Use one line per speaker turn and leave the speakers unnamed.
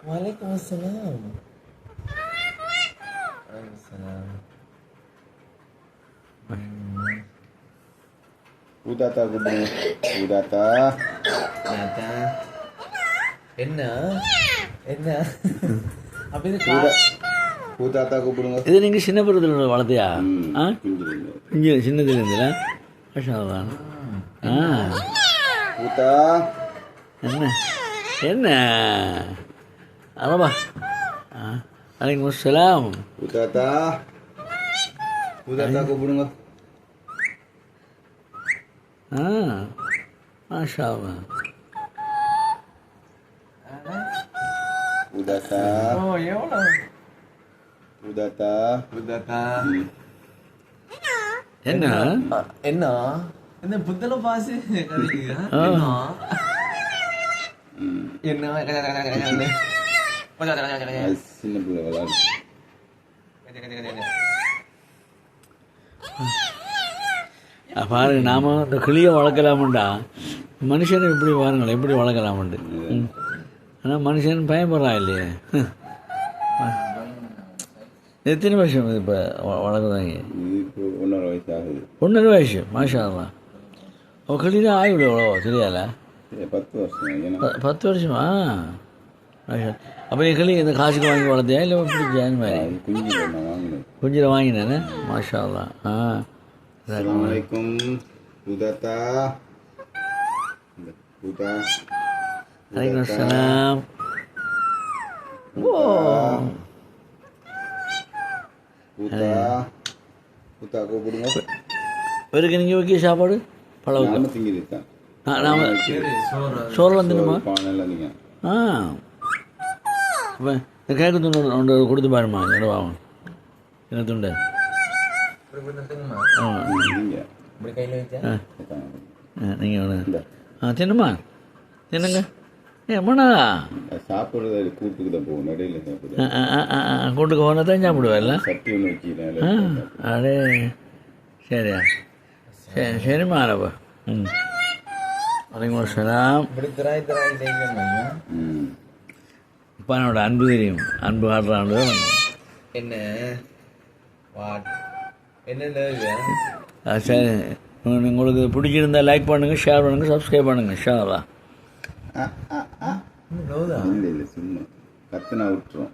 Waalaikumsalam. Waalaikumsalam.
Udata கூப்பிடுங்க. Udata.
Nata. என்ன என்ன அப்ப இது
Udata கூப்பிடுங்க.
இது நீங்கள் சின்ன பருவத்தில் வளர்த்தியா? ஆ
குஞ்சிருங்க.
இங்கே சின்னதுலேருந்துல மாஷா ஆ
Uta.
என்ன என்ன அரபா அலைக்கும் சலாம்.
Udata. Udata கூப்பிடுங்க.
ஆ மாஷா
Udata.
Oh, எவ்வளோ
Udata.
புத்தா
என்ன
என்ன என்ன புத்தல பாசு கதைக்குதா என்ன
அது சின்ன பிள்ளை விளையாடு.
பாருங்க நாம இந்த கிளியை வளர்க்கலாமுண்டா மனுஷனை இப்படி பாருங்களேன் எப்படி வளர்க்கலாமுண்டு. ஆனால் மனுஷன் பயப்படுறான் இல்லையே. எத்தனை வருஷம் இப்போ வளர்க்குறாங்க?
இது இப்போ 1.5 வயசு ஆகுது.
1.5 வயசு மாஷா அல்லாஹ். கிளியில் ஆயுள் எவ்வளோ தெரியாதா?
10 வருஷம். ஏன்னா
10 வருஷமா? மாஷா. அப்போ என் கிளி இந்த காசுக்கு வாங்கி வளர்த்தியா இல்லை பிடிச்சா இந்த மாதிரி?
அது குஞ்சில நான் வாங்கினேன்.
குஞ்சில் வாங்கினேன்னு மாஷா அல்லாஹ்.
அஸ்ஸலாமுஅலைக்கும். Udata. Uda.
அலைக்கும் சலாம்.
Uta. Uta கூப்பிடுங்க.
இவருக்கு நீங்கள் வைக்க சாப்பாடு பழவுக்கு
நாம திங்கிருக்கேன்.
நாம் சோறுலாம் தின்னுமா?
பானையில் நீங்கள்
ஆ இப்போ இந்த கேக்கு துண்டு ஒன்று கொடுத்து பாருமா இடவாகும் என்ன துண்டு. ஆ
நீங்கள்
இப்படி கையில் வச்சா
நீங்கள் ஒன்று தின்னுமா தின்னுங்க. ஏமாண்ணா
சாப்பிட்றது கூட்டுக்கு தான் போகும். நடையில் சாப்பிடுவேன்.
கூட்டுக்கு போனால் தான் சாப்பிடுவேல்ல.
சட்டி ஒன்று வச்சுக்கிறேன்.
அடே சரியா சரிம்மா அரப்பா. வலைக்கும் சலாம்.
இப்படி திராய் செய்யணும்.
இப்போ என்னோட அன்பு தெரியும். அன்பு காட்டுறான்னு
என்ன வாட் என்ன
சரி உங்களுக்கு பிடிச்சிருந்தா லைக் பண்ணுங்கள், ஷேர் பண்ணுங்கள், சப்ஸ்கிரைப் பண்ணுங்கள். இன்ஷா அல்லாஹ்.
இல்லை சும்மா கத்துனா விட்டுரும்.